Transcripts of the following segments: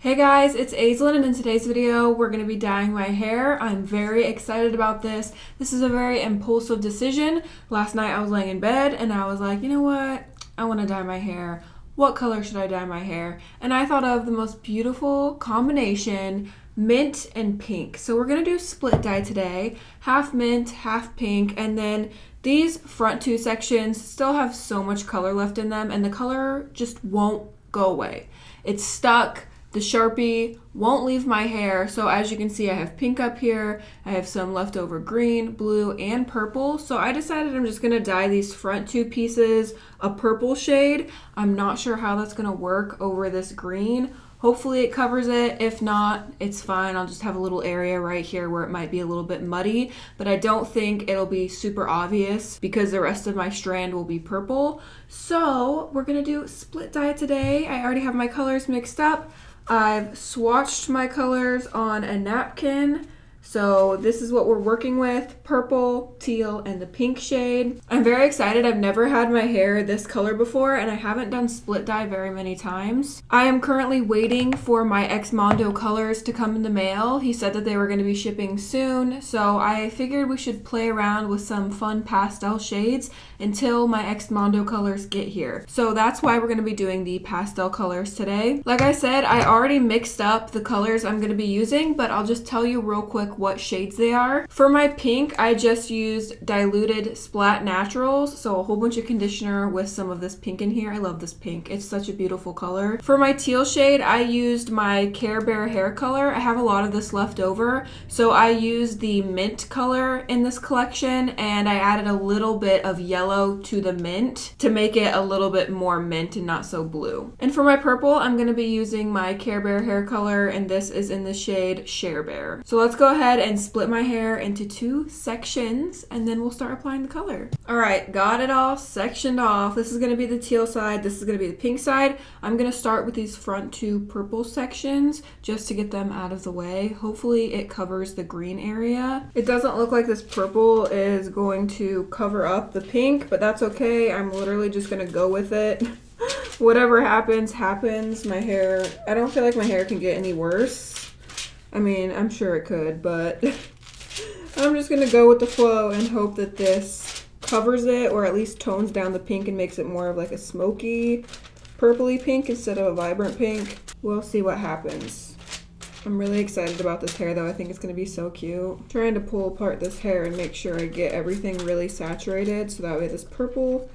Hey guys, it's Aislinn, and in today's video we're going to be dyeing my hair. I'm very excited about this. This is a very impulsive decision. Last night I was laying in bed and I was like, you know what? I want to dye my hair. What color should I dye my hair? And I thought of the most beautiful combination, mint and pink. So we're going to do split dye today, half mint, half pink, and then these front two sections still have so much color left in them and the color just won't go away. It's stuck. The Sharpie won't leave my hair, so as you can see I have pink up here, I have some leftover green, blue, and purple, so I decided I'm just going to dye these front two pieces a purple shade. I'm not sure how that's going to work over this green. Hopefully it covers it. If not, it's fine. I'll just have a little area right here where it might be a little bit muddy, but I don't think it'll be super obvious because the rest of my strand will be purple. So we're going to do split dye today. I already have my colors mixed up. I've swatched my colors on a napkin. So this is what we're working with, purple, teal, and the pink shade. I'm very excited. I've never had my hair this color before, and I haven't done split dye very many times. I am currently waiting for my ex-Mondo colors to come in the mail. He said that they were going to be shipping soon, so I figured we should play around with some fun pastel shades until my ex-Mondo colors get here. So that's why we're going to be doing the pastel colors today. Like I said, I already mixed up the colors I'm going to be using, but I'll just tell you real quick what shades they are. For my pink, I just used diluted Splat Naturals, so a whole bunch of conditioner with some of this pink in here. I love this pink. It's such a beautiful color. For my teal shade, I used my Care Bear hair color. I have a lot of this left over, so I used the mint color in this collection, and I added a little bit of yellow to the mint to make it a little bit more mint and not so blue. And for my purple, I'm going to be using my Care Bear hair color, and this is in the shade Share Bear. So let's go ahead and split my hair into two sections, and then we'll start applying the color. All right, got it all sectioned off. This is going to be the teal side. This is going to be the pink side. I'm going to start with these front two purple sections just to get them out of the way. Hopefully it covers the green area. It doesn't look like this purple is going to cover up the pink, but that's okay. I'm literally just going to go with it. Whatever happens, happens. My hair, I don't feel like my hair can get any worse. I mean, I'm sure it could, but I'm just going to go with the flow and hope that this covers it, or at least tones down the pink and makes it more of like a smoky, purpley pink instead of a vibrant pink. We'll see what happens. I'm really excited about this hair though. I think it's going to be so cute. I'm trying to pull apart this hair and make sure I get everything really saturated so that way this purple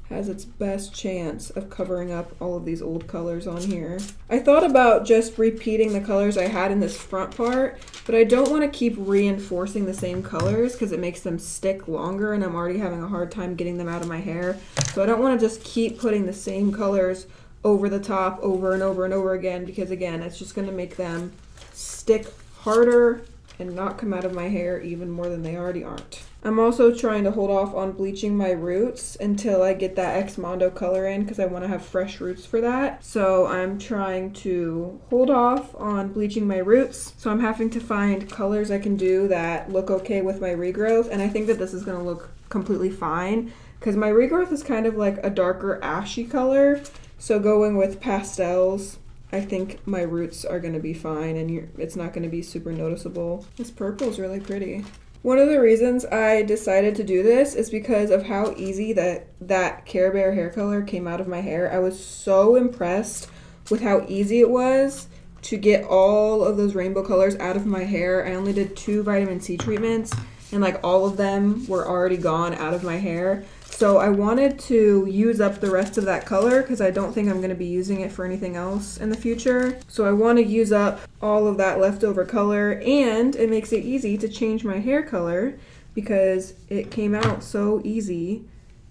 has its best chance of covering up all of these old colors on here. I thought about just repeating the colors I had in this front part, but I don't want to keep reinforcing the same colors because it makes them stick longer and I'm already having a hard time getting them out of my hair. So I don't want to just keep putting the same colors over the top over and over and over again, because again, it's just going to make them stick harder and not come out of my hair even more than they already aren't. I'm also trying to hold off on bleaching my roots until I get that ex-Mondo color in because I want to have fresh roots for that. So I'm trying to hold off on bleaching my roots. So I'm having to find colors I can do that look okay with my regrowth, and I think that this is going to look completely fine because my regrowth is kind of like a darker ashy color. So going with pastels, I think my roots are going to be fine and it's not going to be super noticeable. This purple is really pretty. One of the reasons I decided to do this is because of how easy that Care Bear hair color came out of my hair. I was so impressed with how easy it was to get all of those rainbow colors out of my hair. I only did 2 vitamin C treatments and like all of them were already gone out of my hair. So I wanted to use up the rest of that color because I don't think I'm going to be using it for anything else in the future. So I want to use up all of that leftover color, and it makes it easy to change my hair color because it came out so easy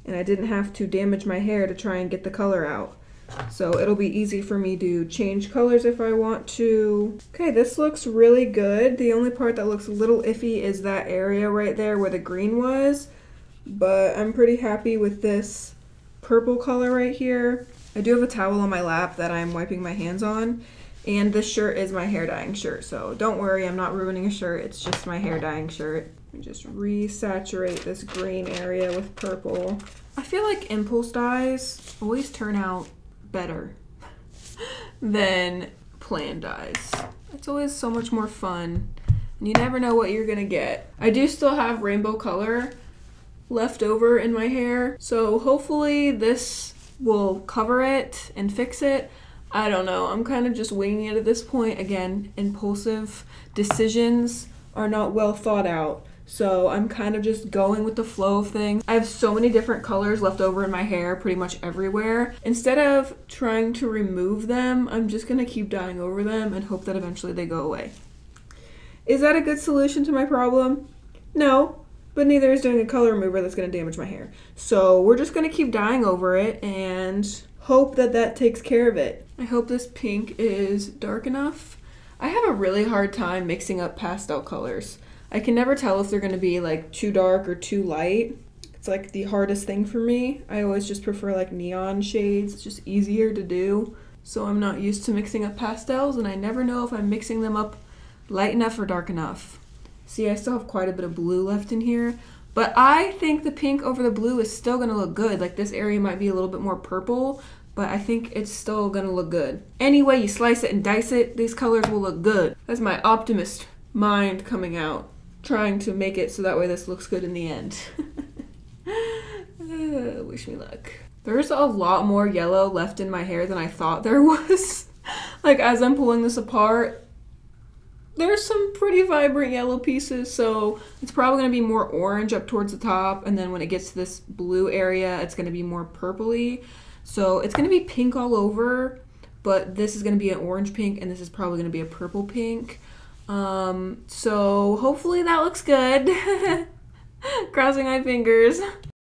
and I didn't have to damage my hair to try and get the color out. So it'll be easy for me to change colors if I want to. Okay, this looks really good. The only part that looks a little iffy is that area right there where the green was. But I'm pretty happy with this purple color right here. I do have a towel on my lap that I'm wiping my hands on, and this shirt is my hair dyeing shirt, so don't worry, I'm not ruining a shirt, it's just my hair dyeing shirt. I just resaturate this green area with purple. I feel like impulse dyes always turn out better than plan dyes. It's always so much more fun, and you never know what you're gonna get. I do still have rainbow color left over in my hair, so hopefully this will cover it and fix it. I don't know. I'm kind of just winging it at this point. Again, impulsive decisions are not well thought out. So I'm kind of just going with the flow of things. I have so many different colors left over in my hair pretty much everywhere. Instead of trying to remove them, I'm just gonna keep dyeing over them and hope that eventually they go away. Is that a good solution to my problem? No, but neither is doing a color remover that's gonna damage my hair. So we're just gonna keep dyeing over it and hope that that takes care of it. I hope this pink is dark enough. I have a really hard time mixing up pastel colors. I can never tell if they're gonna be like too dark or too light. It's like the hardest thing for me. I always just prefer like neon shades. It's just easier to do. So I'm not used to mixing up pastels, and I never know if I'm mixing them up light enough or dark enough. See, I still have quite a bit of blue left in here, but I think the pink over the blue is still gonna look good. Like this area might be a little bit more purple, but I think it's still gonna look good. Any way you slice it and dice it, these colors will look good. That's my optimist mind coming out, trying to make it so that way this looks good in the end. Wish me luck. There's a lot more yellow left in my hair than I thought there was. Like as I'm pulling this apart, there's some pretty vibrant yellow pieces, so it's probably gonna be more orange up towards the top, and then when it gets to this blue area, it's gonna be more purpley. So it's gonna be pink all over, but this is gonna be an orange pink, and this is probably gonna be a purple pink. So hopefully that looks good. Crossing my fingers.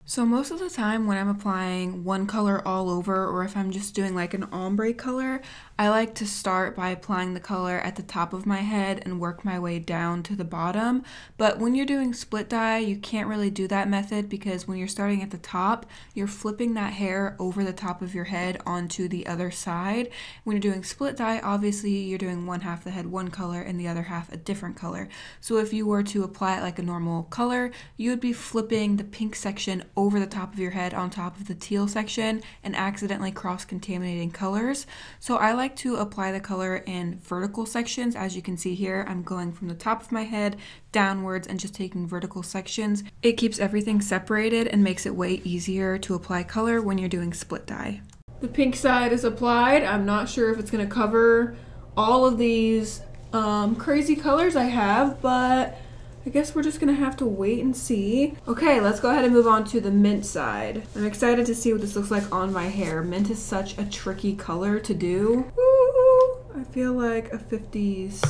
So most of the time when I'm applying one color all over, or if I'm just doing like an ombre color, I like to start by applying the color at the top of my head and work my way down to the bottom. But when you're doing split dye, you can't really do that method, because when you're starting at the top, you're flipping that hair over the top of your head onto the other side. When you're doing split dye, obviously you're doing one half of the head one color and the other half a different color. So if you were to apply it like a normal color, you would be flipping the pink section over the top of your head on top of the teal section and accidentally cross-contaminating colors. So I like to apply the color in vertical sections. As you can see here, I'm going from the top of my head downwards and just taking vertical sections. It keeps everything separated and makes it way easier to apply color when you're doing split dye. The pink side is applied. I'm not sure if it's going to cover all of these crazy colors I have, but I guess we're just gonna have to wait and see. Okay, let's go ahead and move on to the mint side. I'm excited to see what this looks like on my hair. Mint is such a tricky color to do. Ooh, I feel like a 50s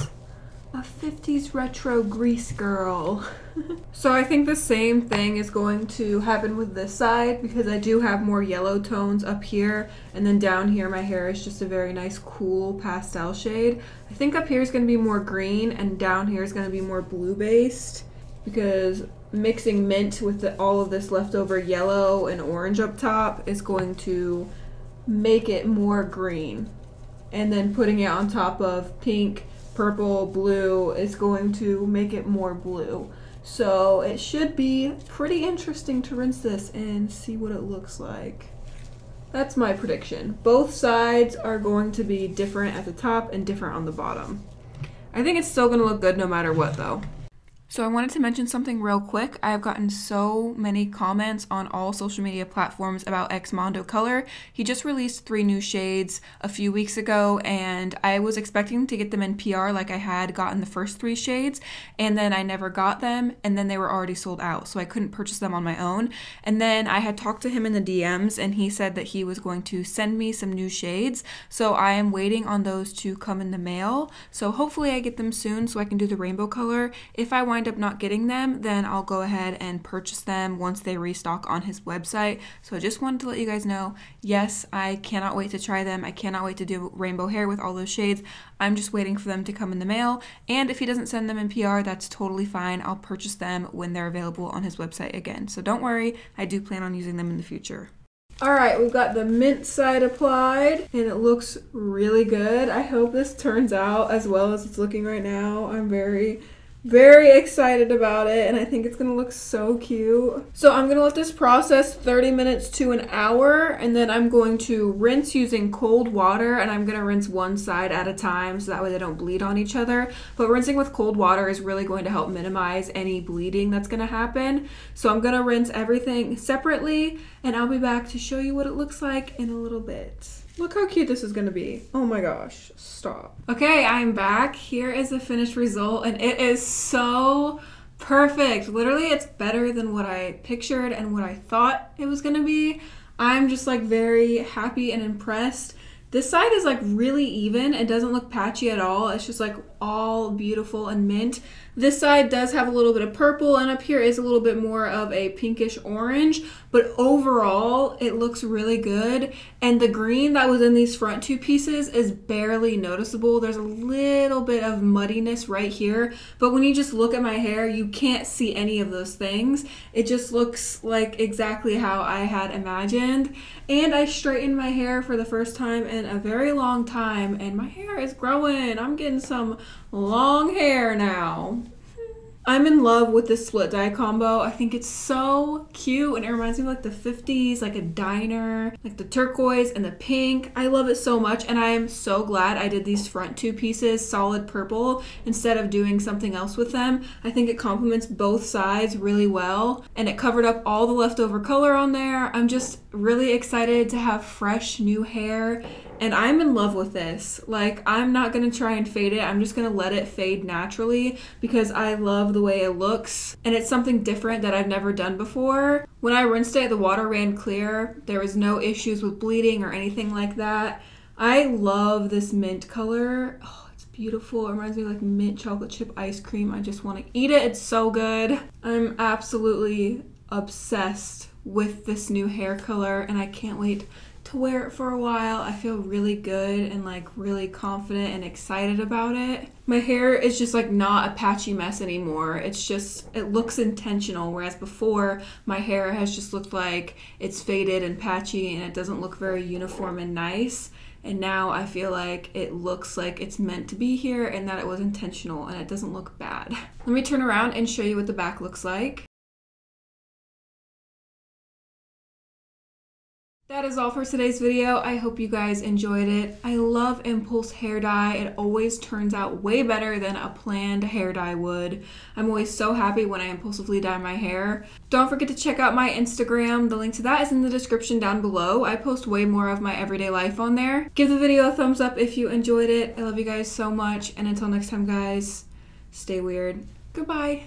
retro grease girl. So I think the same thing is going to happen with this side, because I do have more yellow tones up here, and then down here my hair is just a very nice cool pastel shade. I think up here is going to be more green, and down here is going to be more blue based, because mixing mint with all of this leftover yellow and orange up top is going to make it more green, and then putting it on top of pink, purple, blue is going to make it more blue. So it should be pretty interesting to rinse this and see what it looks like. That's my prediction. Both sides are going to be different at the top and different on the bottom. I think it's still going to look good no matter what though. So I wanted to mention something real quick. I have gotten so many comments on all social media platforms about Xmondo Color. He just released 3 new shades a few weeks ago, and I was expecting to get them in PR like I had gotten the first 3 shades, and then I never got them, and then they were already sold out, so I couldn't purchase them on my own. And then I had talked to him in the DMs, and he said that he was going to send me some new shades, so I am waiting on those to come in the mail. So hopefully I get them soon so I can do the rainbow color. If I wind up not getting them, then I'll go ahead and purchase them once they restock on his website. So I just wanted to let you guys know, yes, I cannot wait to try them. I cannot wait to do rainbow hair with all those shades. I'm just waiting for them to come in the mail, and if he doesn't send them in PR, that's totally fine. I'll purchase them when they're available on his website again. So don't worry, I do plan on using them in the future. Alright, we've got the mint side applied, and it looks really good. I hope this turns out as well as it's looking right now. I'm very Very excited about it, and I think it's gonna look so cute. So I'm gonna let this process 30 minutes to an hour, and then I'm going to rinse using cold water, and I'm gonna rinse one side at a time so that way they don't bleed on each other. But rinsing with cold water is really going to help minimize any bleeding that's gonna happen. So I'm gonna rinse everything separately, and I'll be back to show you what it looks like in a little bit. Look how cute this is gonna be. Oh my gosh, stop. Okay, I'm back. Here is the finished result, and it is so perfect. Literally, it's better than what I pictured and what I thought it was gonna be. I'm just like very happy and impressed. This side is like really even. It doesn't look patchy at all. It's just like all beautiful and mint. This side does have a little bit of purple, and up here is a little bit more of a pinkish orange, but overall it looks really good. And the green that was in these front two pieces is barely noticeable. There's a little bit of muddiness right here, but when you just look at my hair, you can't see any of those things. It just looks like exactly how I had imagined. And I straightened my hair for the first time in a very long time, and my hair is growing. I'm getting some long hair now. I'm in love with this split dye combo. I think it's so cute, and it reminds me of like the 50s, like a diner, like the turquoise and the pink. I love it so much, and I am so glad I did these front two pieces solid purple instead of doing something else with them. I think it complements both sides really well, and it covered up all the leftover color on there. I'm just really excited to have fresh new hair, and I'm in love with this. Like, I'm not gonna try and fade it. I'm just gonna let it fade naturally because I love the way it looks, and it's something different that I've never done before. When I rinsed it, the water ran clear. There was no issues with bleeding or anything like that. I love this mint color. Oh, it's beautiful. It reminds me of like mint chocolate chip ice cream. I just want to eat it. It's so good. I'm absolutely obsessed with this new hair color, and I can't wait to wear it for a while. I feel really good and like really confident and excited about it. My hair is just like not a patchy mess anymore. It's just, it looks intentional, whereas before my hair has just looked like it's faded and patchy and it doesn't look very uniform and nice. And now I feel like it looks like it's meant to be here and that it was intentional, and it doesn't look bad. Let me turn around and show you what the back looks like. That is all for today's video. I hope you guys enjoyed it. I love impulse hair dye. It always turns out way better than a planned hair dye would. I'm always so happy when I impulsively dye my hair. Don't forget to check out my Instagram. The link to that is in the description down below. I post way more of my everyday life on there. Give the video a thumbs up if you enjoyed it. I love you guys so much, and until next time guys, stay weird. Goodbye.